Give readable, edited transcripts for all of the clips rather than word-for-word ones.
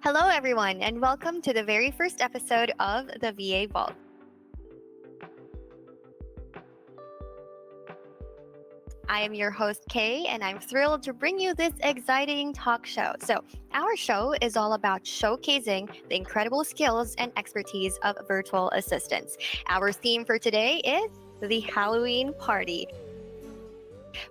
Hello, everyone, and welcome to the very first episode of the VA Vault. I am your host, Kay, and I'm thrilled to bring you this exciting talk show. Our show is all about showcasing the incredible skills and expertise of virtual assistants. Our theme for today is the Halloween party,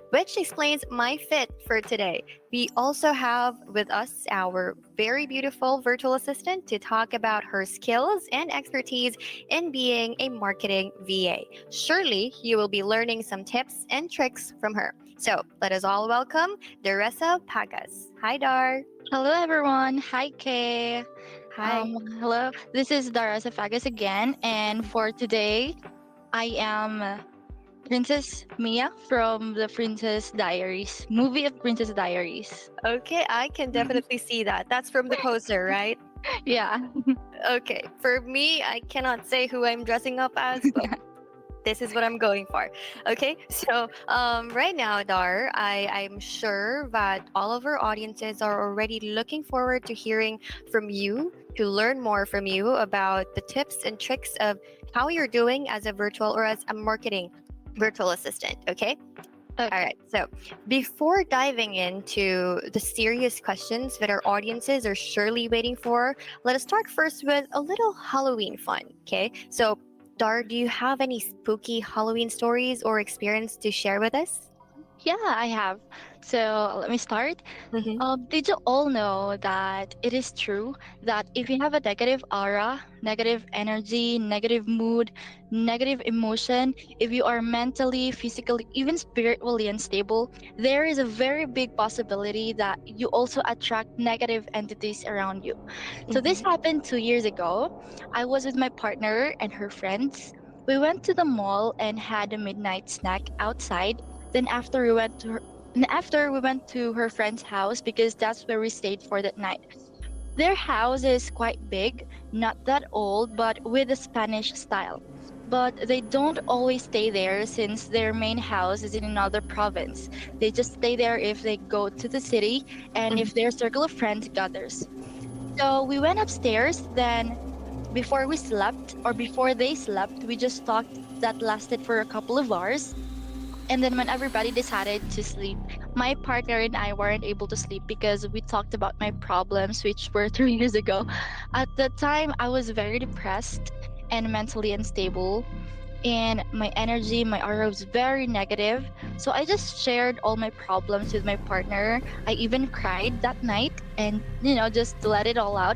which explains my fit for today. We also have with us our very beautiful virtual assistant to talk about her skills and expertise in being a marketing VA. Surely you will be learning some tips and tricks from her. So let us all welcome Dharesa Pagas. Hi, Dar. Hello, everyone. Hi, Kay. Hi. Hello. This is Dharesa again, and for today, I am Princess Mia from the Princess Diaries movie of Princess Diaries. Okay, I can definitely see that. That's from the poster, right? Yeah. Okay, for me, I cannot say who I'm dressing up as, but this is what I'm going for. Okay, so right now, Dar, I'm sure that all of our audiences are already looking forward to hearing from you, to learn more from you about the tips and tricks of how you're doing as a virtual or as a marketing virtual assistant. Okay. All Okay. right. So before diving into the serious questions that our audiences are surely waiting for, let us start first with a little Halloween fun. Okay. So, Dar, do you have any spooky Halloween stories or experience to share with us? Yeah, I have. So let me start. Mm-hmm. Did you all know that it is true that if you have a negative aura, negative energy, negative mood, negative emotion, if you are mentally, physically, even spiritually unstable, there is a very big possibility that you also attract negative entities around you. So this Mm-hmm. happened 2 years ago. I was with my partner and her friends. We went to the mall and had a midnight snack outside. Then after we went to her friend's house because that's where we stayed for that night. Their house is quite big, not that old, but with a Spanish style. But they don't always stay there since their main house is in another province. They just stay there if they go to the city and if their circle of friends gathers. So we went upstairs, then before they slept, we just talked that lasted for a couple of hours. And then when everybody decided to sleep, my partner and I weren't able to sleep because we talked about my problems, which were 3 years ago. At the time, I was very depressed and mentally unstable, and my energy, my aura was very negative. So I just shared all my problems with my partner. I even cried that night and, just to let it all out.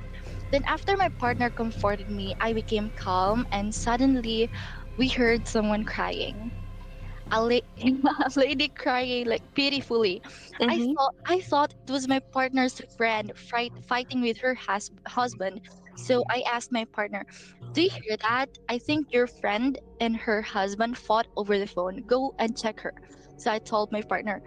Then, after my partner comforted me, I became calm, and suddenly we heard someone crying, a lady crying like pitifully. Mm-hmm. I thought it was my partner's friend fighting with her husband. So I asked my partner, "Do you hear that? I think your friend and her husband fought over the phone. Go and check her." So I told my partner.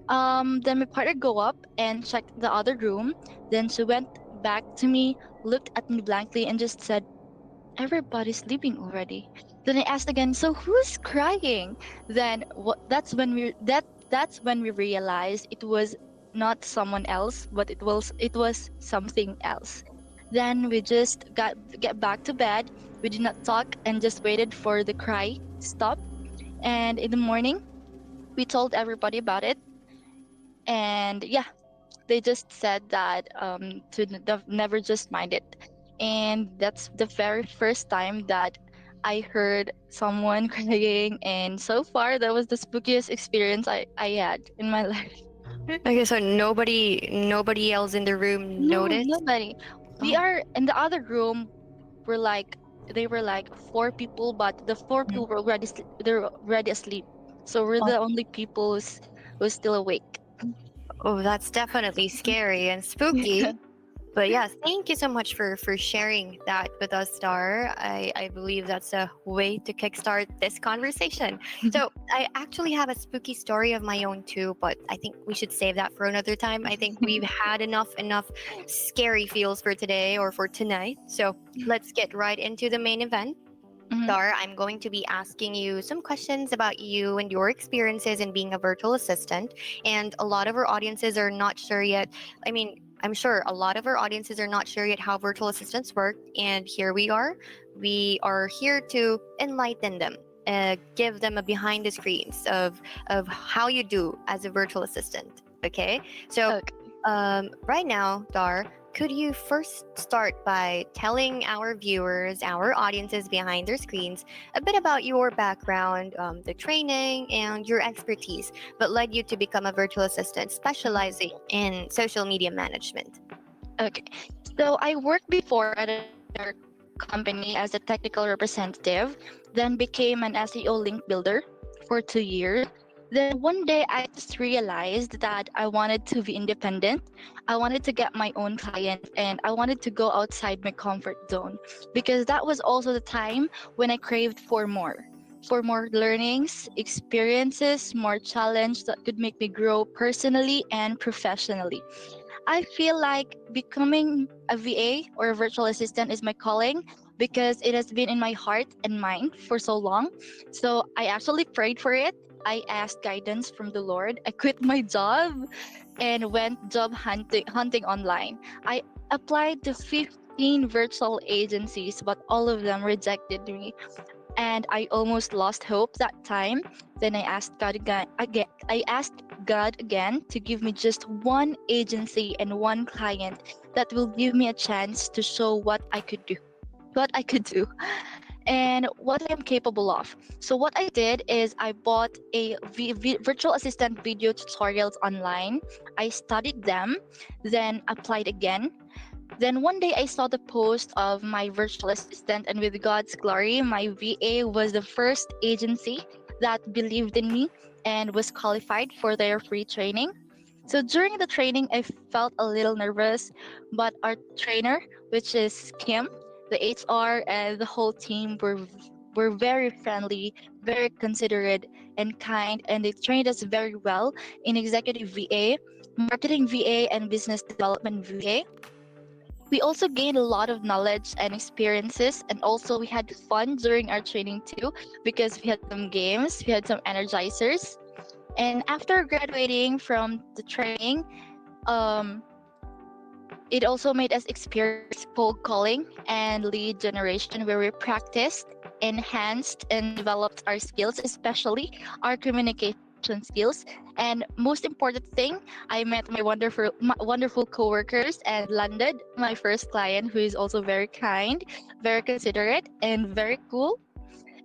Then my partner go up and checked the other room. Then she went back to me, looked at me blankly, and just said, "Everybody's sleeping already." Then I asked again, "So who's crying?" Then that's when we realized it was not someone else, but it was something else. Then we just get back to bed. We did not talk and just waited for the cry to stop. And in the morning, we told everybody about it. And yeah, they just said that never just mind it. And that's the very first time that I heard someone crying, and so far that was the spookiest experience I had in my life. Okay, so nobody else in the room No, noticed. nobody. We Oh. are in the other room. Were like they were like four people, but the four Mhm. people were they're already asleep. So we're Oh, the only people who's still awake. oh, that's definitely scary and spooky. But yeah, thank you so much for sharing that with us, Star. I believe that's a way to kickstart this conversation. So I actually have a spooky story of my own too, but I think we should save that for another time. I think we've had enough scary feels for today or for tonight. So let's get right into the main event. Mhm. Dar, I'm going to be asking you some questions about you and your experiences in being a virtual assistant. And a lot of our audiences are not sure yet. I mean, I'm sure a lot of our audiences are not sure yet how virtual assistants work, and here we are. We are here to enlighten them, give them a behind the screens of how you do as a virtual assistant. Okay, so Okay. right now, Dar, could you first start by telling our viewers, our audiences behind their screens, a bit about your background, the training, and your expertise that led you to become a virtual assistant specializing in social media management? Okay. So I worked before at another company as a technical representative, then became an SEO link builder for 2 years. Then one day I just realized that I wanted to be independent. I wanted to get my own clients and I wanted to go outside my comfort zone because that was also the time when I craved for more learnings, experiences, more challenge that could make me grow personally and professionally. I feel like becoming a VA or a virtual assistant is my calling because it has been in my heart and mind for so long. So I actually prayed for it. I asked guidance from the Lord. I quit my job and went job hunting online. I applied to 15 virtual agencies, but all of them rejected me and I almost lost hope that time. Then I asked God again. I asked God again to give me just one agency and one client that will give me a chance to show what I could do, and what I am capable of. So what I did is I bought a virtual assistant video tutorials online. I studied them, then applied again. Then one day I saw the post of my virtual assistant, and with God's glory, my VA was the first agency that believed in me and was qualified for their free training. So during the training, I felt a little nervous, but our trainer, which is Kim, the HR, and the whole team were very friendly, very considerate, and kind, and they trained us very well in executive VA, marketing VA, and business development VA. We also gained a lot of knowledge and experiences, and also we had fun during our training too because we had some games, we had some energizers. And after graduating from the training, um, it also made us experience cold calling and lead generation where we practiced, enhanced, and developed our skills, especially our communication skills. And most important thing, I met my wonderful coworkers and landed my first client who is also very kind, very considerate, and very cool.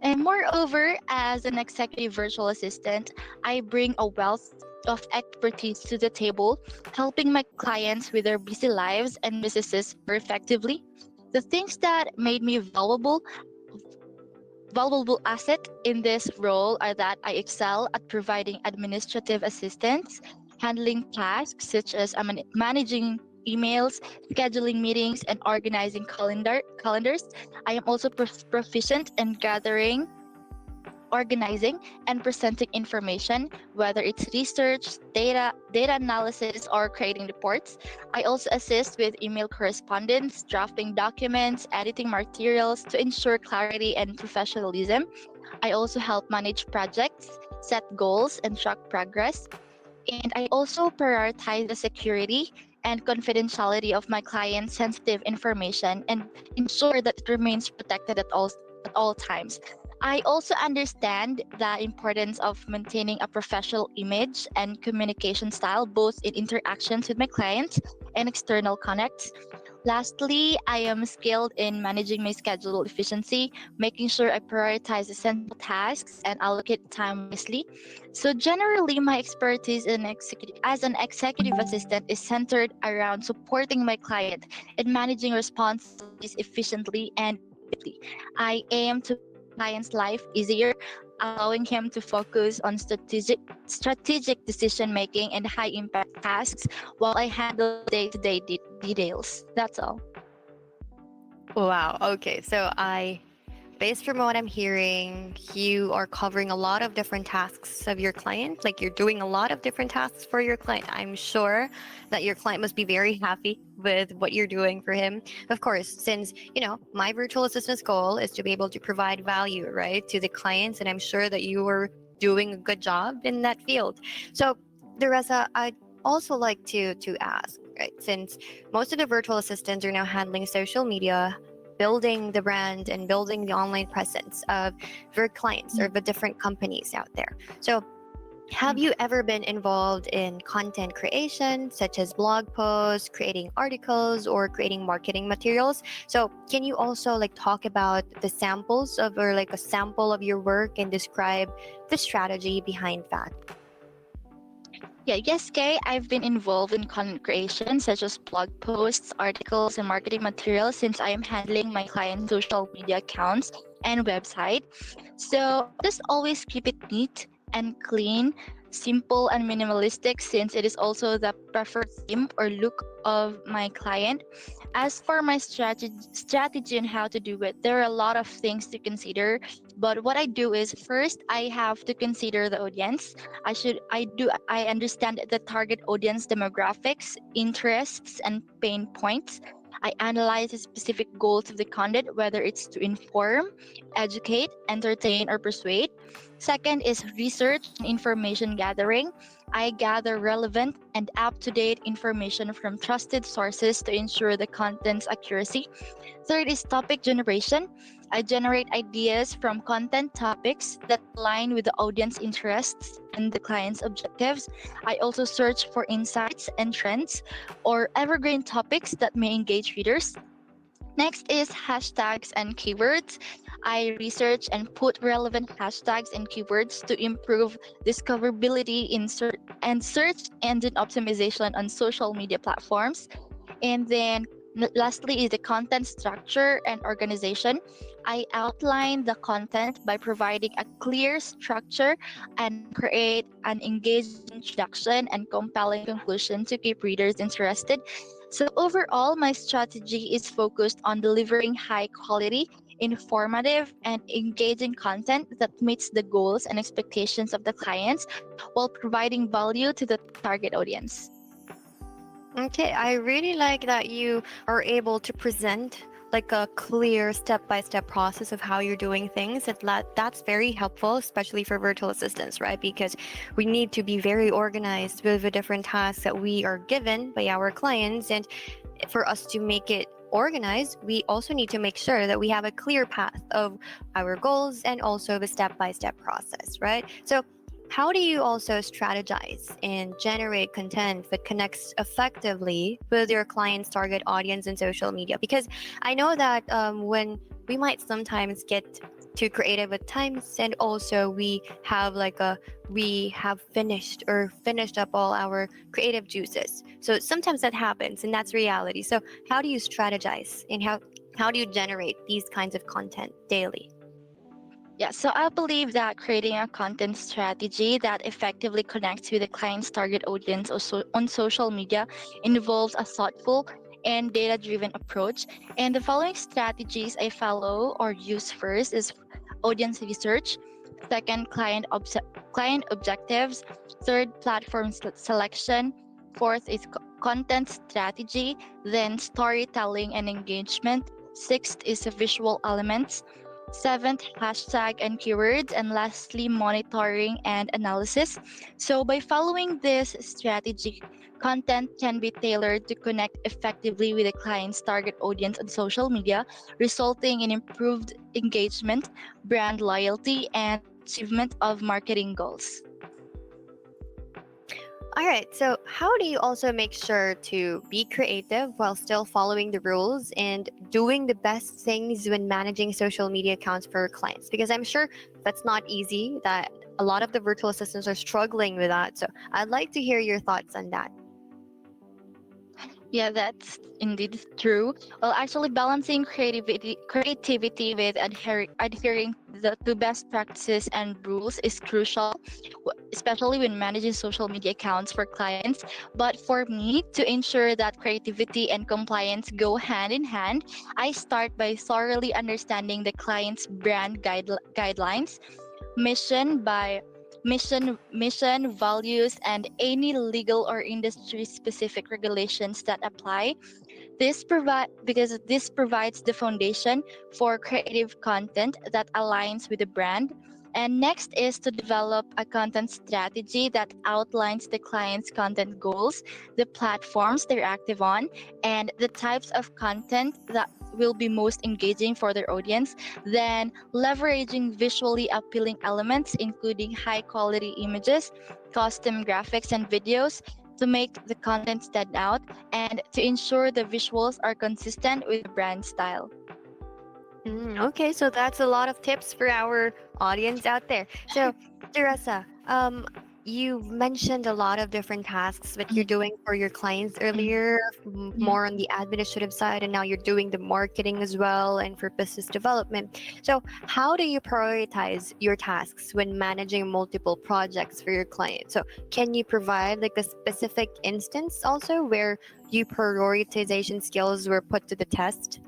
And moreover, as an executive virtual assistant, I bring a wealth of expertise to the table, helping my clients with their busy lives and businesses more effectively. The things that made me valuable asset in this role are that I excel at providing administrative assistance, handling tasks such as managing emails, scheduling meetings, and organizing calendars. I am also proficient in gathering, organizing, and presenting information, whether it's research, data analysis, or creating reports. I also assist with email correspondence, drafting documents, editing materials to ensure clarity and professionalism. I also help manage projects, set goals, and track progress. And I also prioritize the security and confidentiality of my client's sensitive information and ensure that it remains protected at all times. I also understand the importance of maintaining a professional image and communication style both in interactions with my clients and external connects. Lastly, I am skilled in managing my schedule efficiency, making sure I prioritize essential tasks and allocate time wisely. So generally, my expertise as an executive assistant is centered around supporting my client and managing responsibilities efficiently and effectively. I aim to make my client's life easier, allowing him to focus on strategic decision making and high impact tasks while I handle the day-to-day details. That's all. Wow. Okay. So based from what I'm hearing, you are covering a lot of different tasks of your client. Like you're doing a lot of different tasks for your client. I'm sure that your client must be very happy with what you're doing for him. Of course, since, my virtual assistant's goal is to be able to provide value, right, to the clients. And I'm sure that you are doing a good job in that field. So, Dharesa, also like to ask, right? Since most of the virtual assistants are now handling social media, building the brand and building the online presence of their clients or Mm, the different companies out there. So have mm. you ever been involved in content creation, such as blog posts, creating articles, or creating marketing materials? So, can you also like talk about the samples of, or like a sample of your work and describe the strategy behind that? Yeah, yes, Kay. I've been involved in content creation, such as blog posts, articles, and marketing materials since I am handling my client's social media accounts and website. So I just always keep it neat and clean, simple and minimalistic since it is also the preferred theme or look of my client. As for my strategy on how to do it, there are a lot of things to consider. But what I do is first I have to consider the audience. I understand the target audience demographics, interests, and pain points. I analyze the specific goals of the content, whether it's to inform, educate, entertain, or persuade. Second is research and information gathering. I gather relevant and up to date information from trusted sources to ensure the content's accuracy. Third is topic generation. I generate ideas from content topics that align with the audience interests and the client's objectives. I also search for insights and trends or evergreen topics that may engage readers. Next is hashtags and keywords. I research and put relevant hashtags and keywords to improve discoverability in search engine optimization on social media platforms. And then lastly is the content structure and organization. I outline the content by providing a clear structure and create an engaging introduction and compelling conclusion to keep readers interested. So overall, my strategy is focused on delivering high quality, informative, and engaging content that meets the goals and expectations of the clients while providing value to the target audience. Okay, I really like that you are able to present like a clear step-by-step process of how you're doing things. That's very helpful, especially for virtual assistants, right? Because we need to be very organized with the different tasks that we are given by our clients. And for us to make it organized, we also need to make sure that we have a clear path of our goals and also the step-by-step process, right? So how do you also strategize and generate content that connects effectively with your client's target audience in social media? Because I know that when we might sometimes get too creative at times, and also we have finished up all our creative juices. So sometimes that happens, and that's reality. So how do you strategize, and how do you generate these kinds of content daily? Yeah, so I believe that creating a content strategy that effectively connects with the client's target audience also on social media involves a thoughtful and data driven approach. And the following strategies I follow or use first is audience research, second, client objectives, third, platform selection, fourth is content strategy, then storytelling and engagement, sixth is visual elements, seventh, hashtag and keywords, and lastly, monitoring and analysis. So, by following this strategy, content can be tailored to connect effectively with the client's target audience on social media, resulting in improved engagement, brand loyalty, and the achievement of marketing goals. All right, so how do you also make sure to be creative while still following the rules and doing the best things when managing social media accounts for clients? Because I'm sure that's not easy, that a lot of the virtual assistants are struggling with that. So I'd like to hear your thoughts on that. Yeah, that's indeed true. Well, actually, balancing creativity with adhering to best practices and rules is crucial, especially when managing social media accounts for clients. But for me, to ensure that creativity and compliance go hand in hand, I start by thoroughly understanding the client's brand guidelines, mission by mission values, and any legal or industry specific regulations that apply. This provides the foundation for creative content that aligns with the brand. And next is to develop a content strategy that outlines the client's content goals, the platforms they're active on, and the types of content that will be most engaging for their audience. Then leveraging visually appealing elements, including high quality images, custom graphics, and videos to make the content stand out and to ensure the visuals are consistent with the brand style. Okay, so that's a lot of tips for our audience out there. So, Teresa, you mentioned a lot of different tasks that you're Mhm, doing for your clients mhm, earlier, mhm. more on the administrative side, and now you're doing the marketing as well and for business development. So, how do you prioritize your tasks when managing multiple projects for your client? So, can you provide like a specific instance also where you prioritization skills were put to the test?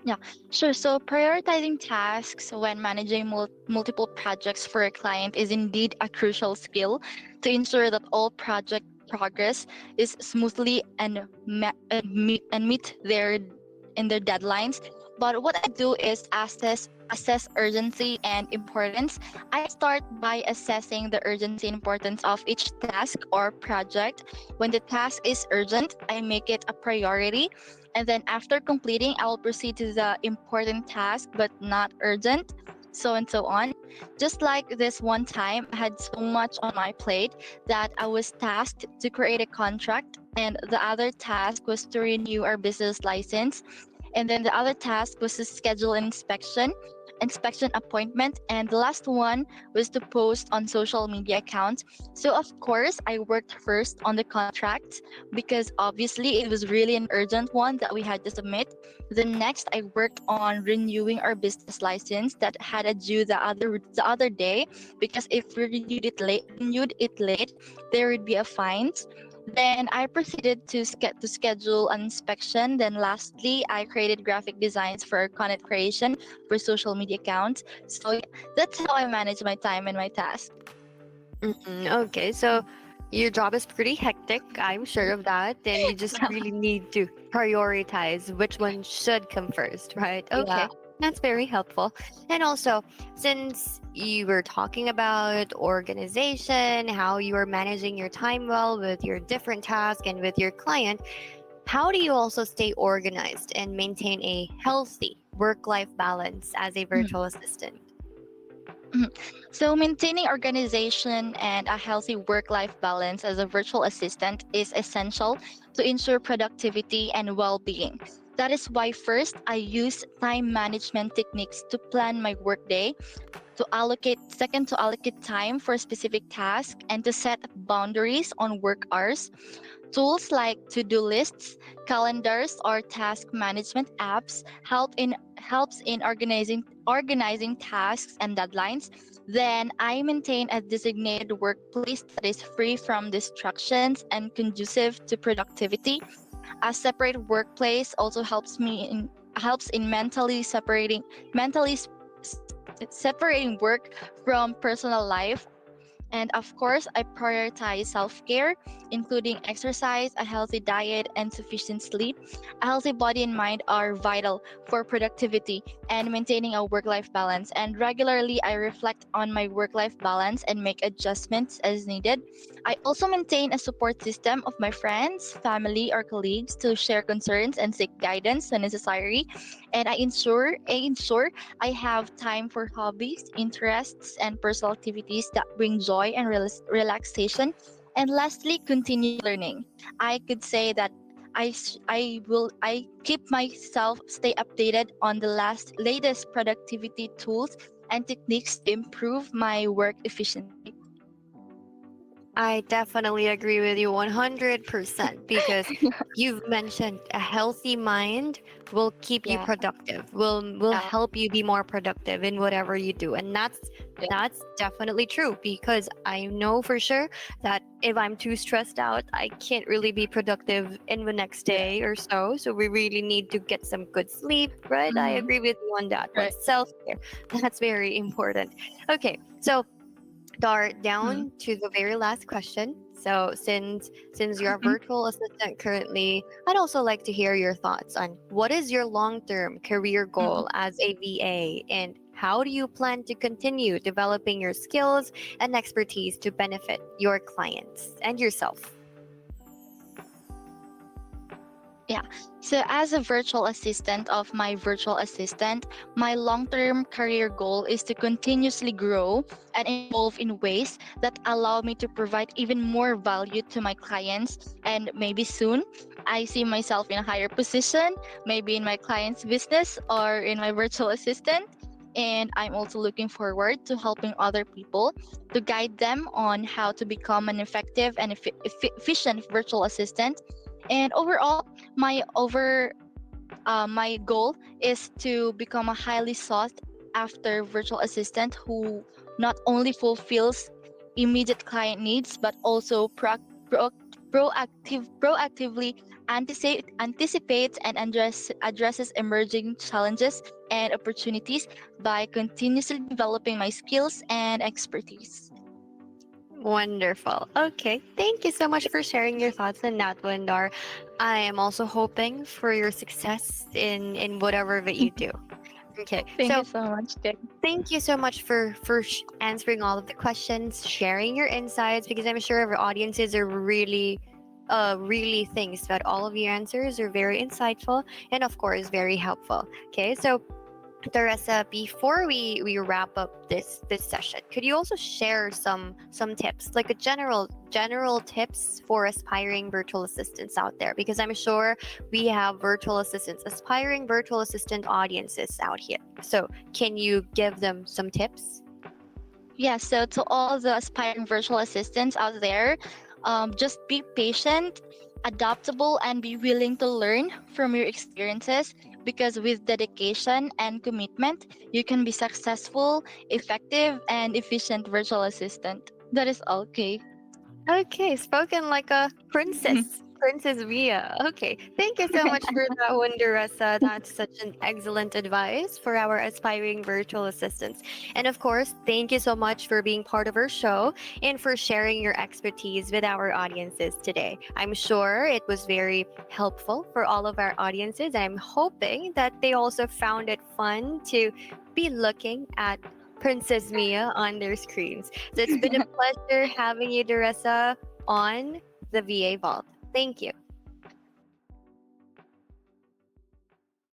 Yeah, sure. So prioritizing tasks when managing multiple projects for a client is indeed a crucial skill to ensure that all project progress is smoothly and meet their deadlines. But what I do is assess urgency and importance. I start by assessing the urgency and importance of each task or project. When the task is urgent, I make it a priority, and then after completing, I will proceed to the important task but not urgent, so and so on. Just like this one time, I had so much on my plate that I was tasked to create a contract, and the other task was to renew our business license, and then the other task was to schedule an inspection appointment, and the last one was to post on social media accounts. So of course I worked first on the contract because obviously it was really an urgent one that we had to submit. Then next I worked on renewing our business license that had a due the other day, because if we renewed it late, there would be a fine. Then I proceeded to schedule an inspection. Then lastly, I created graphic designs for content creation for social media accounts. So yeah, that's how I manage my time and my tasks. Okay, so your job is pretty hectic, I'm sure of that, and you just really need to prioritize which one should come first, right? Yeah. Okay, that's very helpful. And also, since you were talking about organization, how you are managing your time well with your different tasks and with your client, how do you also stay organized and maintain a healthy work life balance as a Mhm. virtual assistant? Mhm. So, maintaining organization and a healthy work life balance as a virtual assistant is essential to ensure productivity and well being. That is why, first, I use time management techniques to plan my workday, second, to allocate time for specific tasks, and to set boundaries on work hours. Tools like to-do lists, calendars, or task management apps helps in organizing tasks and deadlines. Then I maintain a designated workplace that is free from distractions and conducive to productivity. A separate workplace also helps in mentally separating work from personal life. And of course, I prioritize self care, including exercise, a healthy diet, and sufficient sleep. A healthy body and mind are vital for productivity and maintaining a work life balance. And regularly, I reflect on my work life balance and make adjustments as needed. I also maintain a support system of my friends, family, or colleagues to share concerns and seek guidance when necessary. And I ensure I have time for hobbies, interests, and personal activities that bring joy and relaxation. And lastly, continuous learning. I could say that I keep myself stay updated on the latest productivity tools and techniques to improve my work efficiency. I definitely agree with you 100% because you've mentioned a healthy mind will keep you Yeah, productive, will yeah, help you be more productive in whatever you do. And yeah, that's definitely true because I know for sure that if I'm too stressed out, I can't really be productive in the next yeah. day or so. So we really need to get some good sleep, right? I Hmm. agree with you on that one. Right. Self-care, that's very important. Okay, so dart Mm-hmm. down to the very last question. So since you're a virtual assistant currently, I'd also like to hear your thoughts on what is your long-term career Mm-hmm. goal as a VA and how do you plan to continue developing your skills and expertise to benefit your clients and yourself? Yeah. So, as a virtual assistant of my virtual assistant, my long term career goal is to continuously grow and evolve in ways that allow me to provide even more value to my clients. And maybe soon, I see myself in a higher position, maybe in my client's business or in my virtual assistant. And I'm also looking forward to helping other people to guide them on how to become an effective and efficient virtual assistant. And overall, my goal is to become a highly sought after virtual assistant who not only fulfills immediate client needs but also proactively anticipates and addresses emerging challenges and opportunities by continuously developing my skills and expertise. Wonderful. Okay. Thank you so much for sharing your thoughts on that one, Dar. I am also hoping for your success in whatever that you do. Okay. Thank you So so much, Kate. thank you so much for answering all of the questions, sharing your insights, because I'm sure our audiences are really thinks that all of your answers are very insightful and of course very helpful. Okay. So Teresa, before we wrap up this session, could you also share some tips, like a general tips for aspiring virtual assistants out there? Because I'm sure we have virtual assistants, aspiring virtual assistant audiences out here. So can you give them some tips? Yeah, so to all the aspiring virtual assistants out there, just be patient, adaptable, and be willing to learn from your experiences because with dedication and commitment, you can be successful, effective, and efficient virtual assistant. That is all, okay. Okay, spoken like a princess. Princess Via. Okay, thank you so much for that one, Duressa. That's such an excellent advice for our aspiring virtual assistants. And of course, thank you so much for being part of our show and for sharing your expertise with our audiences today. I'm sure it was very helpful for all of our audiences. I'm hoping that they also found it fun to be looking at Princess Mia on their screens. So it's been a pleasure having you, Duressa, on the VA Vault. Thank you.